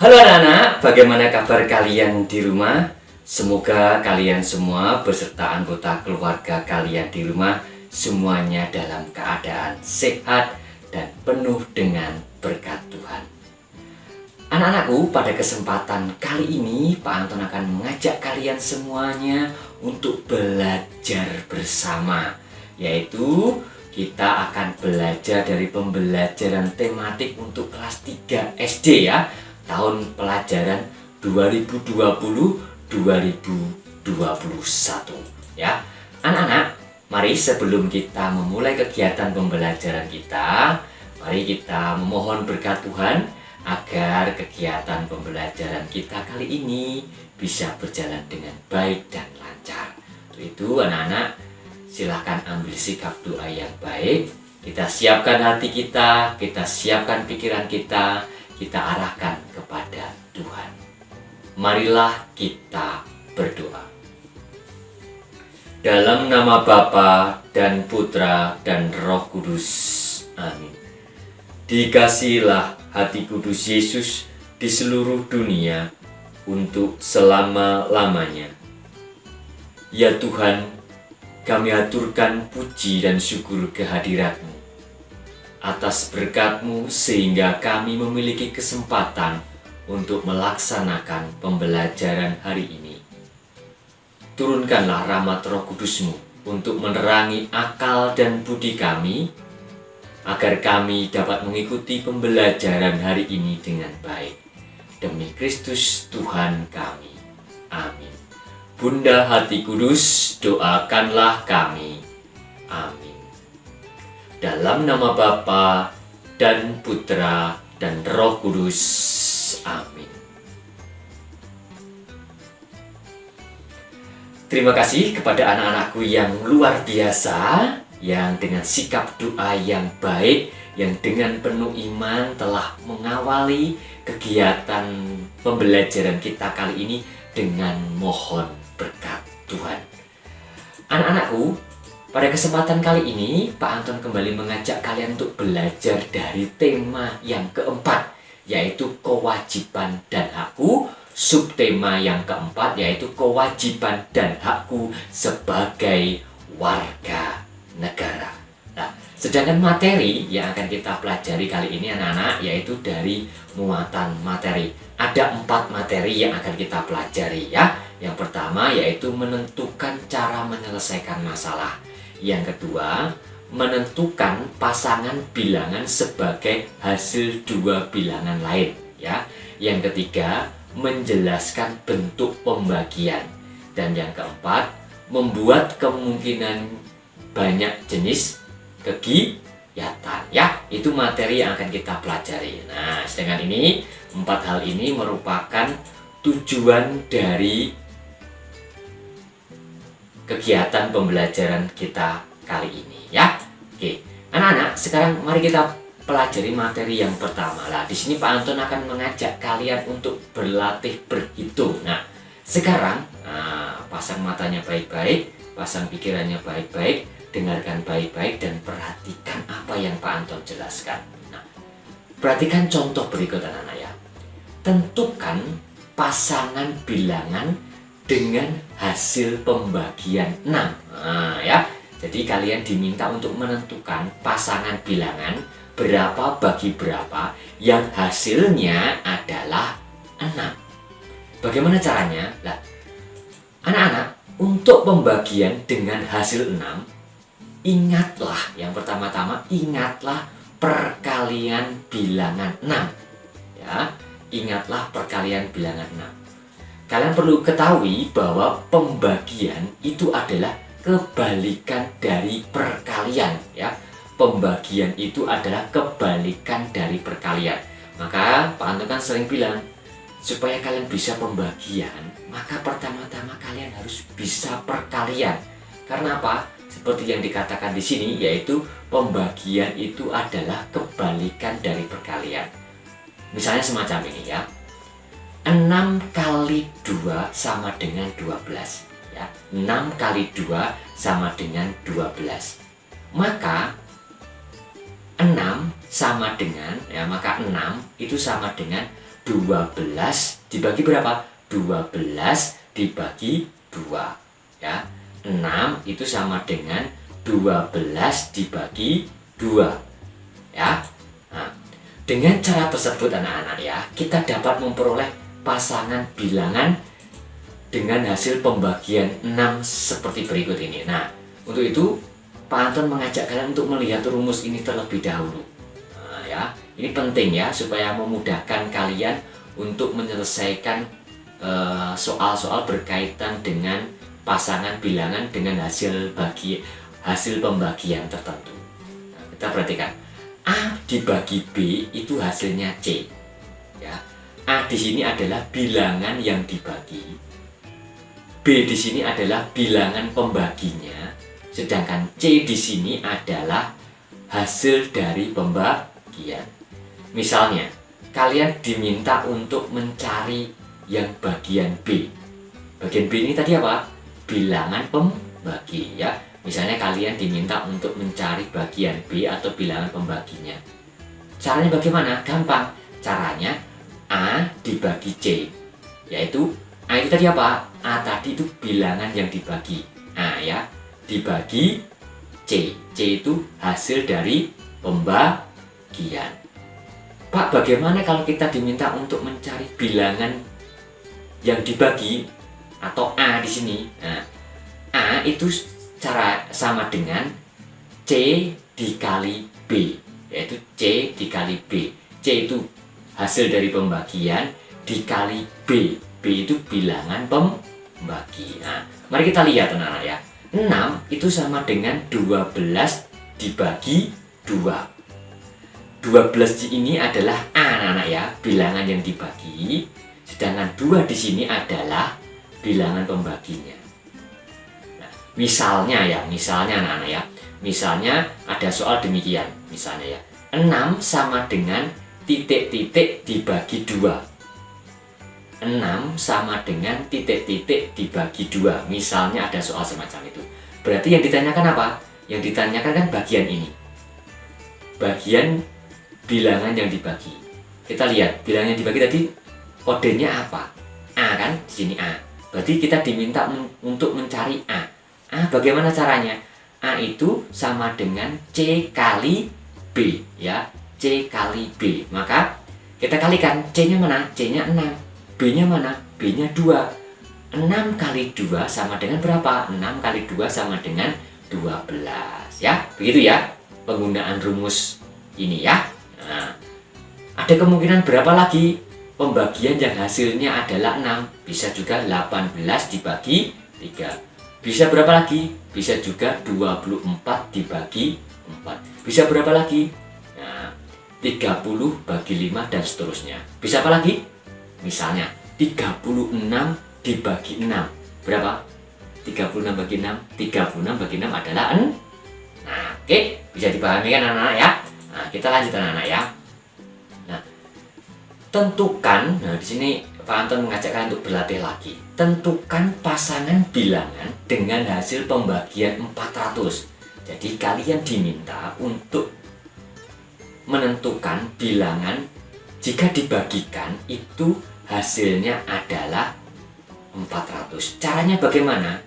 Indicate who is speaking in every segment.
Speaker 1: Halo anak-anak, bagaimana kabar kalian di rumah? Semoga kalian semua beserta anggota keluarga kalian di rumah semuanya dalam keadaan sehat dan penuh dengan berkat Tuhan. Anak-anakku, pada kesempatan kali ini Pak Anton akan mengajak kalian semuanya untuk belajar bersama, yaitu kita akan belajar dari pembelajaran tematik untuk kelas 3 SD ya, tahun pelajaran 2020-2021 ya. Anak-anak, mari sebelum kita memulai kegiatan pembelajaran kita, mari kita memohon berkat Tuhan agar kegiatan pembelajaran kita kali ini bisa berjalan dengan baik dan lancar. Untuk itu anak-anak, silahkan ambil sikap doa yang baik. Kita siapkan hati kita siapkan pikiran kita arahkan kepada Tuhan. Marilah kita berdoa. Dalam nama Bapa dan Putra dan Roh Kudus. Amin. Dikasihilah hati kudus Yesus di seluruh dunia untuk selama-lamanya. Ya Tuhan, kami aturkan puji dan syukur kehadirat-Mu. Atas berkat-Mu sehingga kami memiliki kesempatan untuk melaksanakan pembelajaran hari ini. Turunkanlah rahmat Roh Kudus-Mu untuk menerangi akal dan budi kami, agar kami dapat mengikuti pembelajaran hari ini dengan baik. Demi Kristus Tuhan kami. Amin. Bunda Hati Kudus, doakanlah kami. Amin. Dalam nama Bapa dan Putra dan Roh Kudus. Amin. Terima kasih kepada anak-anakku yang luar biasa, yang dengan sikap doa yang baik, yang dengan penuh iman telah mengawali kegiatan pembelajaran kita kali ini dengan mohon berkat Tuhan. Anak-anakku, pada kesempatan kali ini Pak Anton kembali mengajak kalian untuk belajar dari tema yang keempat, yaitu kewajiban dan hakku. Subtema yang keempat yaitu kewajiban dan hakku sebagai warga negara. Nah, sedangkan materi yang akan kita pelajari kali ini anak-anak yaitu dari muatan materi. Ada 4 materi yang akan kita pelajari ya. Yang pertama yaitu menentukan cara menyelesaikan masalah. Yang kedua, menentukan pasangan bilangan sebagai hasil 2 bilangan lain ya. Yang ketiga, menjelaskan bentuk pembagian. Dan yang keempat, membuat kemungkinan banyak jenis kegiatan ya. Itu materi yang akan kita pelajari. Nah, sedangkan ini 4 hal ini merupakan tujuan dari kegiatan pembelajaran kita kali ini ya. Oke, anak-anak, sekarang mari kita pelajari materi yang pertama. Lah, di sini Pak Anton akan mengajak kalian untuk berlatih berhitung. Nah, sekarang pasang matanya baik-baik, pasang pikirannya baik-baik, dengarkan baik-baik dan perhatikan apa yang Pak Anton jelaskan. Nah, perhatikan contoh berikut anak-anak ya. Tentukan pasangan bilangan dengan hasil pembagian 6. Nah, ya. Jadi kalian diminta untuk menentukan pasangan bilangan berapa bagi berapa yang hasilnya adalah 6. Bagaimana caranya? Nah, anak-anak, untuk pembagian dengan hasil 6, ingatlah, yang pertama-tama ingatlah perkalian bilangan 6. Ya, ingatlah perkalian bilangan 6. Kalian perlu ketahui bahwa pembagian itu adalah kebalikan dari perkalian ya. Pembagian itu adalah kebalikan dari perkalian. Maka Pak Anton kan sering bilang, supaya kalian bisa pembagian, maka pertama-tama kalian harus bisa perkalian. Karena apa? Seperti yang dikatakan di sini, yaitu pembagian itu adalah kebalikan dari perkalian. Misalnya semacam ini ya. 6 kali 2 sama dengan 12 ya. 6 kali 2 sama dengan 12. Maka 6 sama dengan ya, maka 6 itu sama dengan 12 dibagi berapa? 12 dibagi 2 ya. 6 itu sama dengan 12 dibagi 2 ya. Nah, dengan cara tersebut anak-anak ya, kita dapat memperoleh pasangan bilangan dengan hasil pembagian 6 seperti berikut ini. Nah, untuk itu Pak Anton mengajak kalian untuk melihat rumus ini terlebih dahulu. Nah, ya, ini penting ya supaya memudahkan kalian untuk menyelesaikan soal-soal berkaitan dengan pasangan bilangan dengan hasil pembagian tertentu. Nah, kita perhatikan A dibagi B itu hasilnya C. Ya, A di sini adalah bilangan yang dibagi. B di sini adalah bilangan pembaginya, sedangkan C di sini adalah hasil dari pembagian. Misalnya, kalian diminta untuk mencari yang bagian B. Bagian B ini tadi apa? Bilangan pembagi ya. Misalnya kalian diminta untuk mencari bagian B atau bilangan pembaginya. Caranya bagaimana? Gampang. Caranya A dibagi C, yaitu A itu tadi apa? A tadi itu bilangan yang dibagi. A ya, dibagi C. C itu hasil dari pembagian. Pak, bagaimana kalau kita diminta untuk mencari bilangan yang dibagi atau A di sini? Nah, A itu cara sama dengan C dikali B, yaitu C dikali B. C itu hasil dari pembagian dikali B. B itu bilangan pembagi. Nah, mari kita lihat anak-anak ya. 6 itu sama dengan 12 dibagi 2. 12 ini adalah A anak-anak ya, bilangan yang dibagi. Sedangkan 2 di sini adalah bilangan pembaginya. Misalnya anak-anak ya. Misalnya ada soal demikian. Misalnya ya, 6 sama dengan titik-titik dibagi 2. 6 sama dengan titik-titik dibagi 2. Misalnya ada soal semacam itu. Berarti yang ditanyakan apa? Yang ditanyakan kan bagian ini. Bagian bilangan yang dibagi. Kita lihat, bilangan yang dibagi tadi kodenya apa? A kan? Di sini A. Berarti kita diminta untuk mencari A. A bagaimana caranya? A itu sama dengan C kali B ya. C kali B. Maka kita kalikan, C-nya mana? C-nya 6. B-nya mana? B-nya 2. 6 kali 2 sama dengan berapa? 6 kali 2 sama dengan 12 ya. Begitu ya penggunaan rumus ini ya. Nah, ada kemungkinan berapa lagi pembagian yang hasilnya adalah 6? Bisa juga 18 dibagi 3. Bisa berapa lagi? Bisa juga 24 dibagi 4. Bisa berapa lagi? Nah, 30 bagi 5 dan seterusnya. Bisa apa lagi? Misalnya 36 dibagi 6. Berapa? 36 bagi 6. 36 bagi 6 adalah 6. Nah, oke, bisa dipahami kan anak-anak ya? Nah, kita lanjut anak-anak ya. Nah, tentukan, nah di sini Pak Anton mengajak kalian untuk berlatih lagi. Tentukan pasangan bilangan dengan hasil pembagian 400. Jadi kalian diminta untuk menentukan bilangan jika dibagikan itu hasilnya adalah 400. Caranya bagaimana?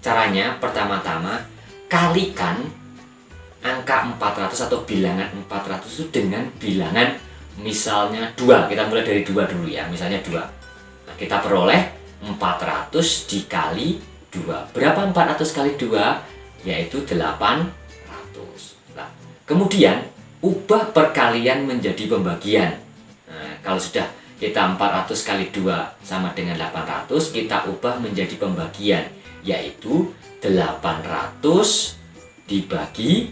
Speaker 1: Caranya pertama-tama kalikan angka 400 atau bilangan 400 itu dengan bilangan misalnya 2. Kita mulai dari 2 dulu ya. Misalnya 2. Nah, kita peroleh 400 dikali 2. Berapa 400 kali 2? Yaitu 800. Nah, kemudian ubah perkalian menjadi pembagian. Nah, kalau sudah kita 400 kali 2 sama dengan 800, kita ubah menjadi pembagian, yaitu 800 dibagi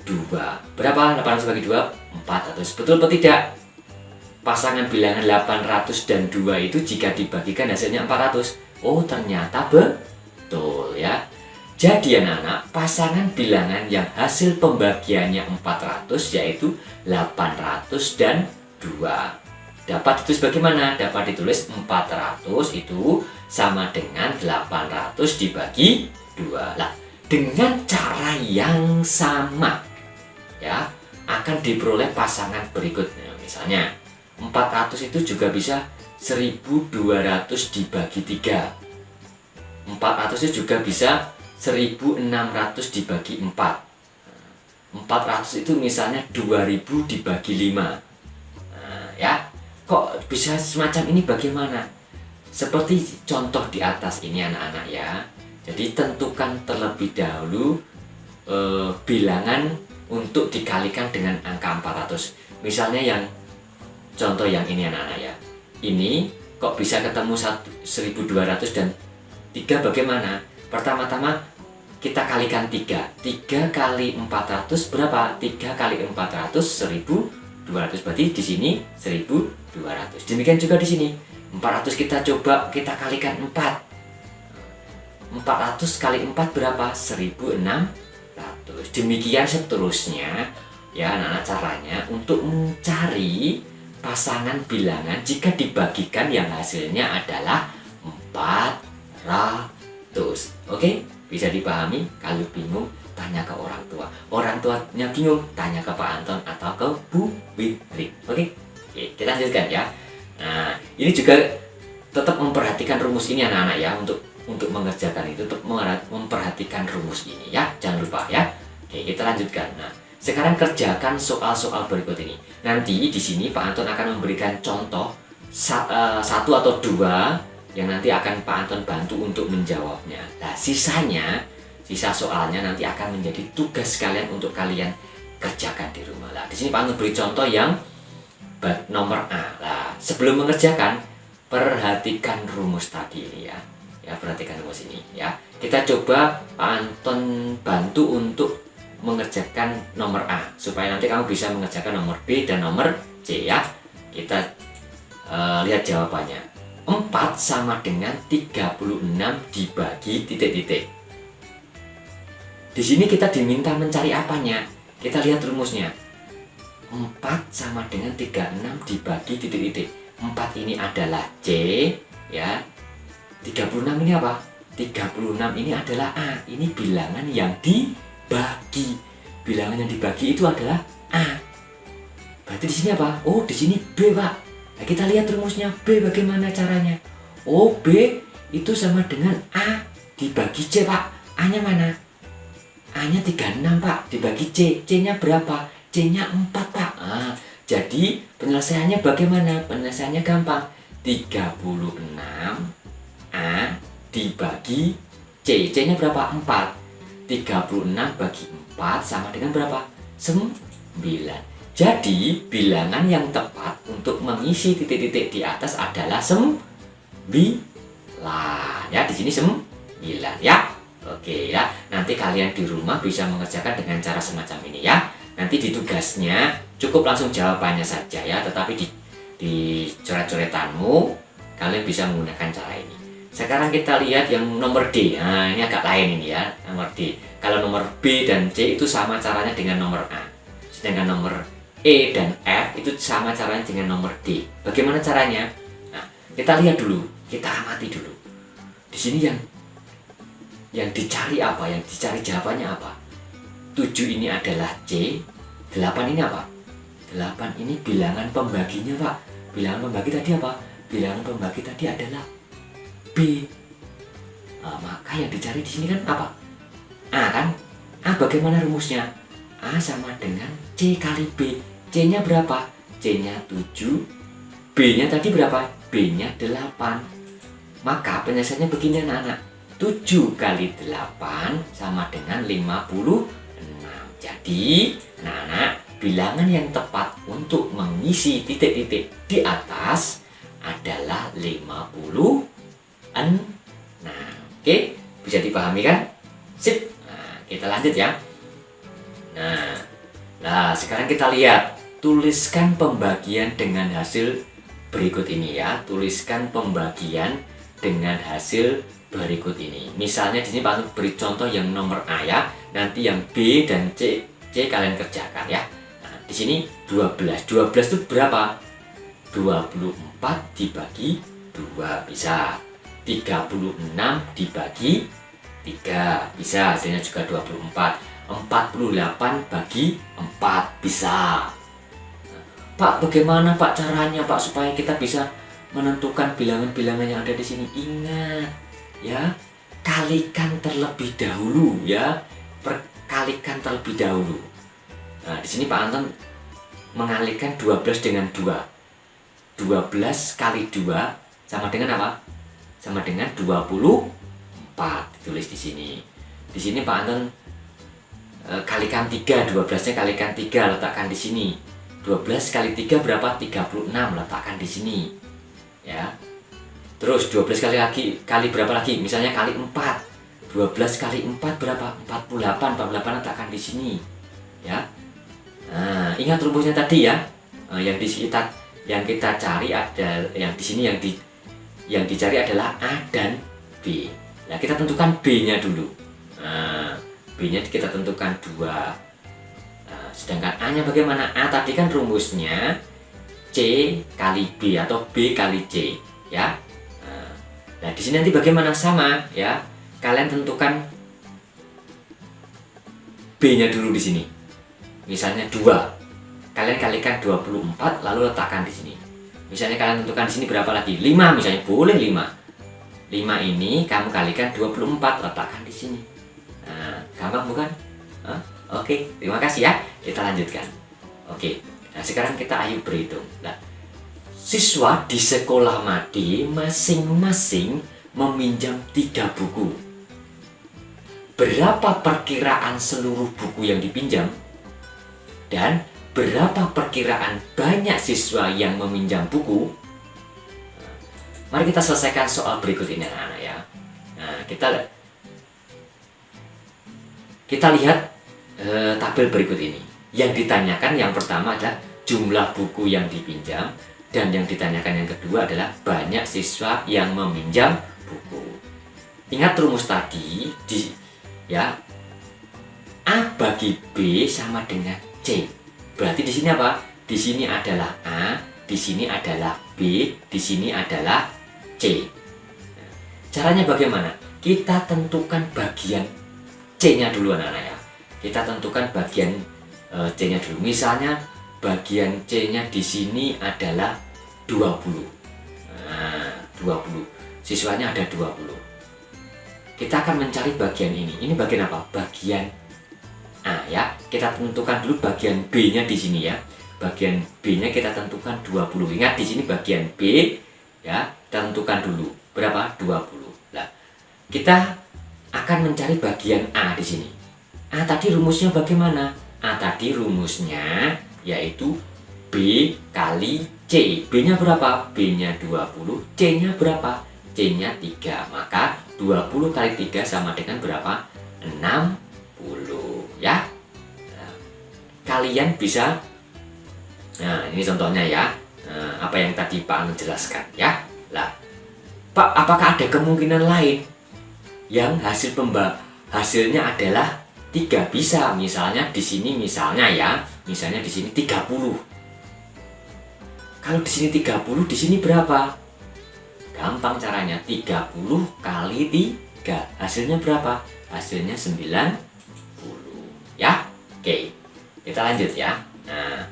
Speaker 1: 2. Berapa 800 bagi 2? 400. Betul atau tidak? Pasangan bilangan 800 dan 2 itu jika dibagikan hasilnya 400. Oh, ternyata betul ya. Jadi anak-anak, pasangan bilangan yang hasil pembagiannya 400 yaitu 800 dan 2. Dapat ditulis bagaimana? Dapat ditulis 400 itu sama dengan 800 dibagi 2. Lah, dengan cara yang sama ya, akan diperoleh pasangan berikutnya. Misalnya 400 itu juga bisa 1200 dibagi 3. 400 itu juga bisa 1600 dibagi 4. 400 itu misalnya 2000 dibagi 5. Nah, ya. Kok bisa semacam ini bagaimana? Seperti contoh di atas ini anak-anak ya. Jadi tentukan terlebih dahulu bilangan untuk dikalikan dengan angka 400. Misalnya yang contoh yang ini anak-anak ya. Ini kok bisa ketemu 1200 dan 3 bagaimana? Pertama-tama kita kalikan 3. 3 kali 400 berapa? 3 kali 400 1200. Berarti di sini 1200. Demikian juga di sini. 400 kita coba kita kalikan 4. 400 kali 4 berapa? 1600. Demikian seterusnya ya anak-anak, caranya untuk mencari pasangan bilangan jika dibagikan yang hasilnya adalah 400. Oke? Bisa dipahami? Kalau bingung tanya ke orang tua. Orang tuanya bingung tanya ke Pak Anton atau ke Bu Witri. Oke? Oke, kita lanjutkan ya. Nah, ini juga tetap memperhatikan rumus ini anak-anak ya, untuk mengerjakan itu tetap memperhatikan rumus ini ya. Jangan lupa ya. Oke, kita lanjutkan. Nah, sekarang kerjakan soal-soal berikut ini. Nanti di sini Pak Anton akan memberikan contoh 1 atau 2 yang nanti akan Pak Anton bantu untuk menjawabnya. Nah, sisa soalnya nanti akan menjadi tugas kalian untuk kalian kerjakan di rumah. Lah, di sini Pak Anton beri contoh yang nomor A. Nah, sebelum mengerjakan, perhatikan rumus tadi ini ya. Ya, perhatikan rumus ini ya. Kita coba Pak Anton bantu untuk mengerjakan nomor A supaya nanti kamu bisa mengerjakan nomor B dan nomor C ya. Kita lihat jawabannya. 4 sama dengan 36 dibagi titik-titik. Di sini kita diminta mencari apanya? Kita lihat rumusnya. 4 sama dengan 36 dibagi titik-titik. 4 ini adalah C ya. 36 ini apa? 36 ini adalah A. Ini bilangan yang dibagi. Bilangan yang dibagi itu adalah A. Berarti di sini apa? Oh, di sini B, Pak. Nah, kita lihat rumusnya. B bagaimana caranya? Oh, B itu sama dengan A dibagi C, Pak. A-nya mana? A-nya 36, Pak. Dibagi C. C-nya berapa? C-nya 4, Pak. Nah, jadi penyelesaiannya bagaimana? Penyelesaiannya gampang. 36 A dibagi C. C-nya berapa? 4. 36 bagi 4 sama dengan berapa? 9. Jadi bilangan yang tepat untuk mengisi titik-titik di atas adalah 9. Ya, di sini 9 ya. Oke ya. Nanti kalian di rumah bisa mengerjakan dengan cara semacam ini ya. Nanti di tugasnya cukup langsung jawabannya saja ya, tetapi di coret-coretanmu kalian bisa menggunakan cara ini. Sekarang kita lihat yang nomor D. Nah, ini agak lain ini ya, nomor D. Kalau nomor B dan C itu sama caranya dengan nomor A. Sedangkan nomor E dan F itu sama caranya dengan nomor D. Bagaimana caranya? Nah, kita lihat dulu, kita amati dulu. Di sini yang dicari apa? Yang dicari jawabannya apa? 7 ini adalah C, 8 ini apa? 8 ini bilangan pembaginya, Pak. Bilangan pembagi tadi apa? Bilangan pembagi tadi adalah B. Nah, maka yang dicari di sini kan apa? A kan? A bagaimana rumusnya? A sama dengan C kali B. C-nya berapa? C-nya 7. B-nya tadi berapa? B-nya 8. Maka penyelesaiannya begini anak-anak. 7 kali 8 sama dengan 56. Jadi, anak-anak, bilangan yang tepat untuk mengisi titik-titik di atas adalah 56. Nah, oke, bisa dipahami kan? Sip. Nah, kita lanjut ya. Nah, sekarang kita lihat. Tuliskan pembagian dengan hasil berikut ini ya. Tuliskan pembagian dengan hasil berikut ini. Misalnya di sini Pak beri contoh yang nomor A ya. Nanti yang B dan C kalian kerjakan ya. Nah, di sini 12. 12 itu berapa? 24 dibagi 2 bisa. 36 dibagi 3 bisa. Hasilnya juga 24. 48 bagi 4 bisa. Pak, bagaimana Pak caranya Pak supaya kita bisa menentukan bilangan-bilangan yang ada di sini? Ingat ya, kalikan terlebih dahulu ya. Perkalikan terlebih dahulu. Nah, di sini Pak Anton mengalihkan 12 dengan 2. 12 kali 2 sama dengan apa? Sama dengan 24. Ditulis di sini. Di sini Pak Anton kalikan 3, 12-nya kalikan 3, letakkan di sini. 12 kali 3 berapa? 36, letakkan di sini. Ya. Terus 12 kali berapa lagi? Misalnya kali 4. 12 kali 4 berapa? 48. 48 letakkan di sini. Ya. Nah, ingat rumusnya tadi ya. Yang kita cari ada yang di sini yang dicari adalah A dan B. Nah, kita tentukan B-nya dulu. Nah, B-nya kita tentukan 2. Nah, sedangkan A-nya bagaimana? A tadi kan rumusnya C kali B atau B kali C, ya. Nah, di sini nanti bagaimana? Sama, ya. Kalian tentukan B-nya dulu di sini. Misalnya 2. Kalian kalikan 24 lalu letakkan di sini. Misalnya kalian tentukan di sini berapa lagi? 5 misalnya, boleh 5. 5 ini kamu kalikan 24, letakkan di sini. Nah, gampang bukan? Oke, terima kasih ya. Kita lanjutkan. Oke. Nah, sekarang kita ayo berhitung. Nah, siswa di sekolah Made masing-masing meminjam 3 buku. Berapa perkiraan seluruh buku yang dipinjam? Dan berapa perkiraan banyak siswa yang meminjam buku? Mari kita selesaikan soal berikut ini anak-anak ya. Nah, kita lihat tabel berikut ini. Yang ditanyakan yang pertama adalah jumlah buku yang dipinjam, dan yang ditanyakan yang kedua adalah banyak siswa yang meminjam buku. Ingat rumus tadi ya. A bagi B sama dengan C. Berarti di sini apa? Di sini adalah A, di sini adalah B, di sini adalah C. Caranya bagaimana? Kita tentukan bagian C-nya dulu anak-anak ya. Kita tentukan bagian C-nya dulu. Misalnya bagian C-nya di sini adalah 20. Nah, 20. Siswanya ada 20. Kita akan mencari bagian ini. Ini bagian apa? Bagian A ya. Kita tentukan dulu bagian B-nya di sini ya. Bagian B-nya kita tentukan 20. Ingat di sini bagian B ya. Kita tentukan dulu berapa? 20. Nah, kita akan mencari bagian A di sini. A tadi rumusnya bagaimana? A tadi rumusnya yaitu B kali C. B-nya berapa? B-nya 20. C-nya berapa? C-nya 3. Maka 20 kali 3 sama dengan berapa? 60 ya. Nah, kalian bisa, nah ini contohnya ya. Nah, apa yang tadi Pak Anu jelaskan ya. Lah, Pak, apakah ada kemungkinan lain yang hasilnya adalah 3? Bisa, misalnya di sini misalnya di sini 30. Kalau di sini 30, di sini berapa? Gampang caranya, 30 kali 3. Hasilnya berapa? Hasilnya 90. Ya. Oke. Kita lanjut ya. Nah,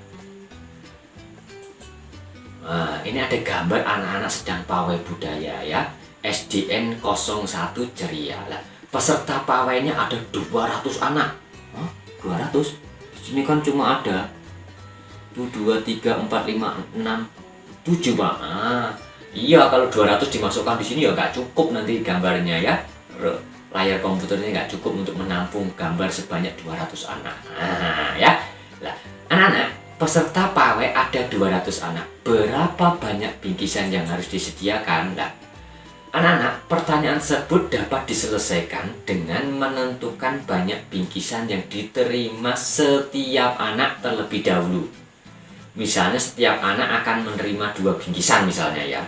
Speaker 1: ini ada gambar anak-anak sedang pawai budaya ya. SDN 01 Ceria. Lah, peserta pawainya ada 200 anak. 200? Di sini kan cuma ada 1, 2, 3, 4, 5, 6, 7 Pak. Iya, kalau 200 dimasukkan di sini ya nggak cukup nanti gambarnya ya. Layar komputernya nggak cukup untuk menampung gambar sebanyak 200 anak. Ya. Lah, anak-anak, peserta pawai ada 200 anak. Berapa banyak bingkisan yang harus disediakan? Lah, anak-anak, pertanyaan tersebut dapat diselesaikan dengan menentukan banyak bingkisan yang diterima setiap anak terlebih dahulu. Misalnya setiap anak akan menerima 2 bingkisan misalnya ya.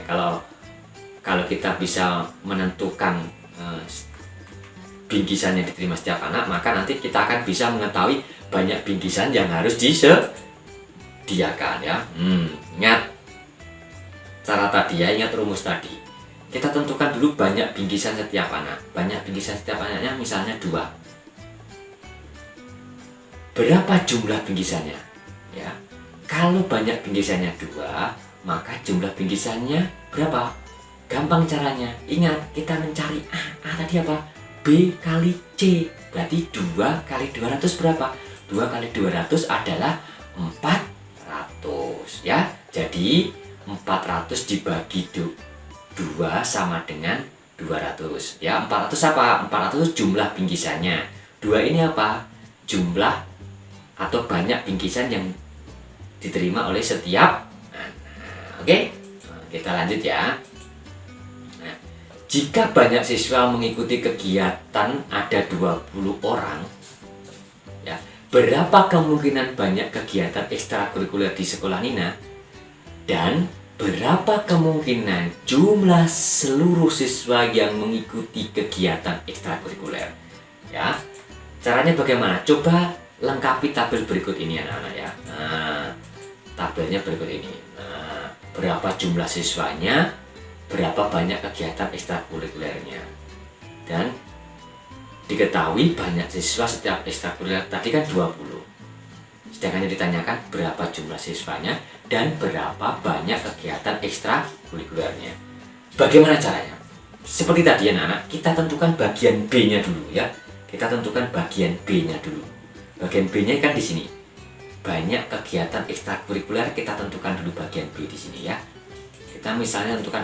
Speaker 1: Kalau kita bisa menentukan bingkisan yang diterima setiap anak, maka nanti kita akan bisa mengetahui banyak bingkisan yang harus disediakan ya. Ingat cara tadi ya, ingat rumus tadi. Kita tentukan dulu banyak bingkisan setiap anak. Banyak bingkisan setiap anaknya misalnya 2. Berapa jumlah bingkisannya? Ya. Kalau banyak bingkisannya 2, maka jumlah bingkisannya berapa? Gampang caranya. Ingat, kita mencari A. A tadi apa? B kali C. Berarti 2 kali 200 berapa? 2 kali 200 adalah 400 ya. Jadi 400 dibagi 2 sama dengan 200 ya. 400 apa? 400 jumlah bingkisannya. 2 ini apa? Jumlah atau banyak bingkisan yang diterima oleh setiap anak. Oke? Nah, kita lanjut ya. Nah, jika banyak siswa mengikuti kegiatan ada 20 orang ya, berapa kemungkinan banyak kegiatan ekstrakurikuler di sekolah Nina? Dan berapa kemungkinan jumlah seluruh siswa yang mengikuti kegiatan ekstrakurikuler? Ya. Caranya bagaimana? Coba lengkapi tabel berikut ini anak-anak ya. Nah, tabelnya berikut ini. Nah, berapa jumlah siswanya, berapa banyak kegiatan ekstrakurikulernya. Dan diketahui banyak siswa setiap ekstrakurikuler tadi kan 20. Sedangkan yang ditanyakan berapa jumlah siswanya dan berapa banyak kegiatan ekstrakurikulernya. Bagaimana caranya? Seperti tadi anak-anak, kita tentukan bagian B-nya dulu ya. Kita tentukan bagian B-nya dulu. Bagian B-nya kan di sini. Banyak kegiatan ekstrakurikuler, kita tentukan dulu bagian B di sini ya. Kita misalnya tentukan,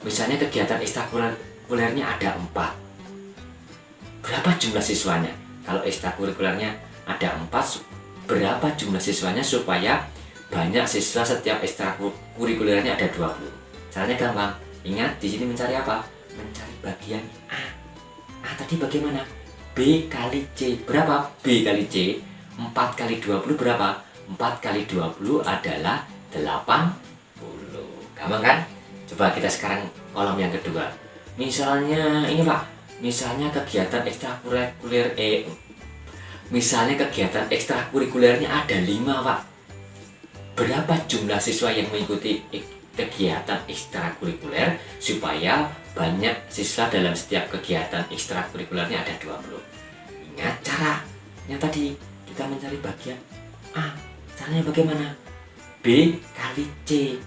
Speaker 1: misalnya kegiatan ekstrakurikulernya ada 4. Berapa jumlah siswanya? Kalau ekstrakurikulernya ada 4, berapa jumlah siswanya supaya banyak siswa setiap ekstrakurikulernya ada 20? Caranya gampang. Ingat, di sini mencari apa? Mencari bagian A. A tadi bagaimana? B kali C. Berapa B kali C? 4 kali 20 berapa? 4 kali 20 adalah 80. Gampang kan? Coba kita sekarang kolom yang kedua. Misalnya ini Pak. Misalnya kegiatan ekstrakurikuler misalnya kegiatan ekstrakurikulernya ada 5 Pak. Berapa jumlah siswa yang mengikuti kegiatan ekstrakurikuler supaya banyak siswa dalam setiap kegiatan ekstrakurikulernya ada 20? Ingat caranya tadi, kita mencari bagian A. Caranya bagaimana? B kali C.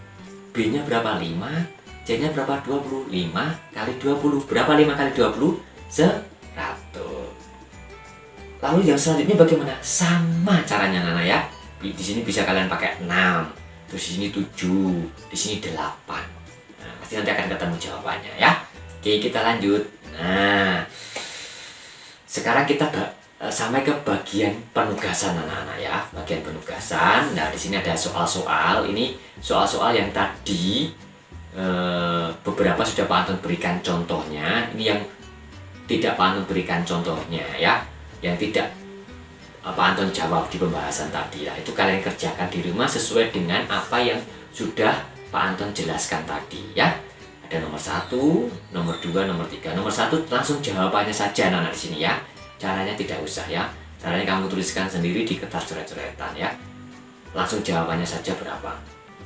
Speaker 1: B-nya berapa? 5. C-nya berapa? 20. 5 kali 20. Berapa 5 kali 20? 100. Lalu yang selanjutnya bagaimana? Sama caranya Nana ya. Di sini bisa kalian pakai 6. Terus di sini 7, di sini 8. Nah, pasti nanti akan ketemu jawabannya ya. Oke, kita lanjut. Nah, sekarang kita sampai ke bagian penugasan anak-anak ya. Bagian penugasan. Nah, di sini ada soal-soal. Ini soal-soal yang tadi beberapa sudah Pak Anton berikan contohnya. Ini yang tidak Pak Anton berikan contohnya ya. Yang tidak Pak Anton jawab di pembahasan tadi lah. Itu kalian kerjakan di rumah sesuai dengan apa yang sudah Pak Anton jelaskan tadi ya. Ada nomor 1, nomor 2, nomor 3. Nomor 1 langsung jawabannya saja anak-anak di sini ya. Caranya tidak usah ya. Caranya kamu tuliskan sendiri di kertas coret-coretan ya. Langsung jawabannya saja berapa.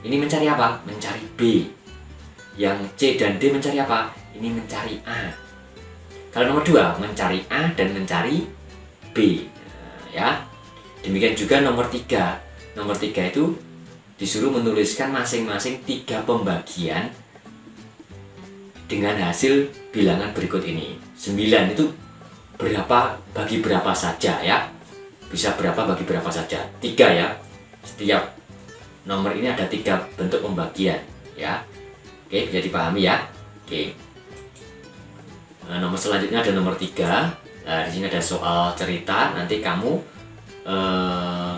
Speaker 1: Ini mencari apa? Mencari B. Yang C dan D mencari apa? Ini mencari A. Kalau nomor 2 mencari A dan mencari B. Nah, ya. Demikian juga nomor 3. Nomor 3 itu disuruh menuliskan masing-masing 3 pembagian dengan hasil bilangan berikut ini. 9 itu berapa bagi berapa saja ya. Bisa berapa bagi berapa saja. 3 ya. Setiap nomor ini ada 3 bentuk pembagian ya. Oke, bisa dipahami ya. Oke. Nah, nomor selanjutnya ada nomor 3. Nah, di sini ada soal cerita. Nanti kamu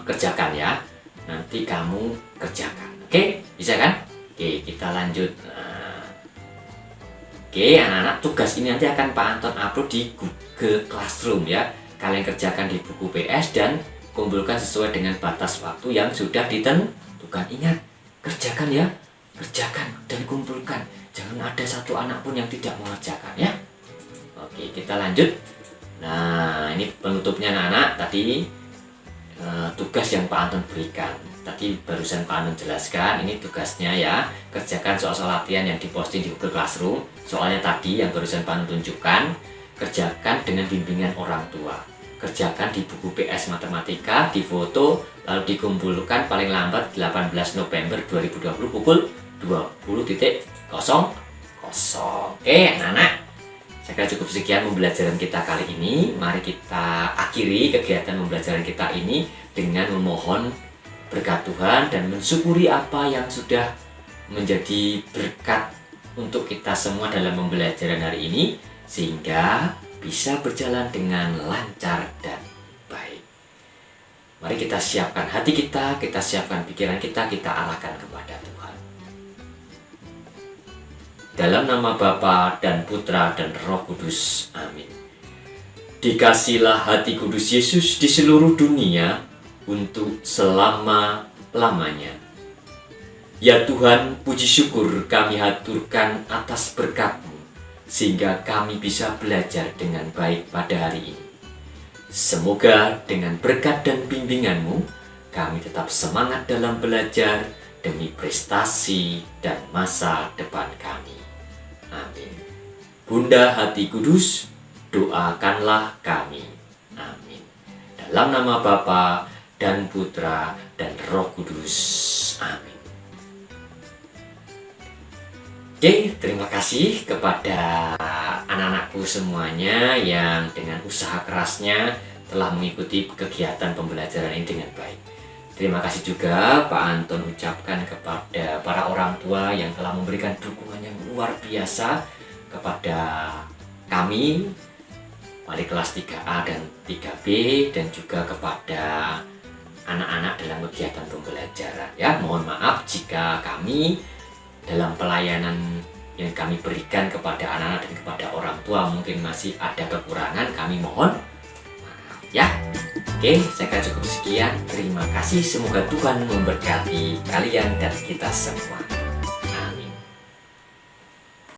Speaker 1: kerjakan ya. Nanti kamu kerjakan. Oke, bisa kan? Oke, kita lanjut. Oke, anak-anak, tugas ini nanti akan Pak Anton upload di Google Classroom ya. Kalian kerjakan di buku PS dan kumpulkan sesuai dengan batas waktu yang sudah ditentukan. Ingat, kerjakan ya. Kerjakan dan kumpulkan. Jangan ada satu anak pun yang tidak mengerjakan ya. Oke, kita lanjut. Nah, ini penutupnya anak-anak. Tadi tugas yang Pak Anton berikan. Tadi barusan Pak Anton jelaskan, ini tugasnya ya. Kerjakan soal-soal latihan yang diposting di Google Classroom. Soalnya tadi yang barusan Pak Anton tunjukkan, kerjakan dengan bimbingan orang tua. kerjakan di buku PS Matematika, difoto, lalu dikumpulkan paling lambat 18 November 2020 pukul 20.00. Oke, anak-anak, saya kira cukup sekian pembelajaran kita kali ini. Mari kita akhiri kegiatan pembelajaran kita ini dengan memohon berkat Tuhan dan mensyukuri apa yang sudah menjadi berkat untuk kita semua dalam pembelajaran hari ini, sehingga bisa berjalan dengan lancar dan baik. Mari kita siapkan hati kita siapkan pikiran kita arahkan kepada Tuhan. Dalam nama Bapa dan Putra dan Roh Kudus. Amin. Dikasihilah hati kudus Yesus di seluruh dunia untuk selama-lamanya. Ya Tuhan, puji syukur kami haturkan atas berkat-Mu, sehingga kami bisa belajar dengan baik pada hari ini. Semoga dengan berkat dan bimbingan-Mu, kami tetap semangat dalam belajar demi prestasi dan masa depan kami. Amin. Bunda Hati Kudus, doakanlah kami. Amin. Dalam nama Bapa dan Putra dan Roh Kudus. Amin. Oke, terima kasih kepada anak-anakku semuanya yang dengan usaha kerasnya telah mengikuti kegiatan pembelajaran ini dengan baik. Terima kasih juga Pak Anton ucapkan kepada para orang tua yang telah memberikan dukungan yang luar biasa kepada kami, wali kelas 3A dan 3B, dan juga kepada anak-anak dalam kegiatan pembelajaran. Ya, mohon maaf jika kami dalam pelayanan yang kami berikan kepada anak-anak dan kepada orang tua mungkin masih ada kekurangan, kami mohon maaf ya. Oke, saya akan cukup sekian. Terima kasih, semoga Tuhan memberkati kalian dan kita semua.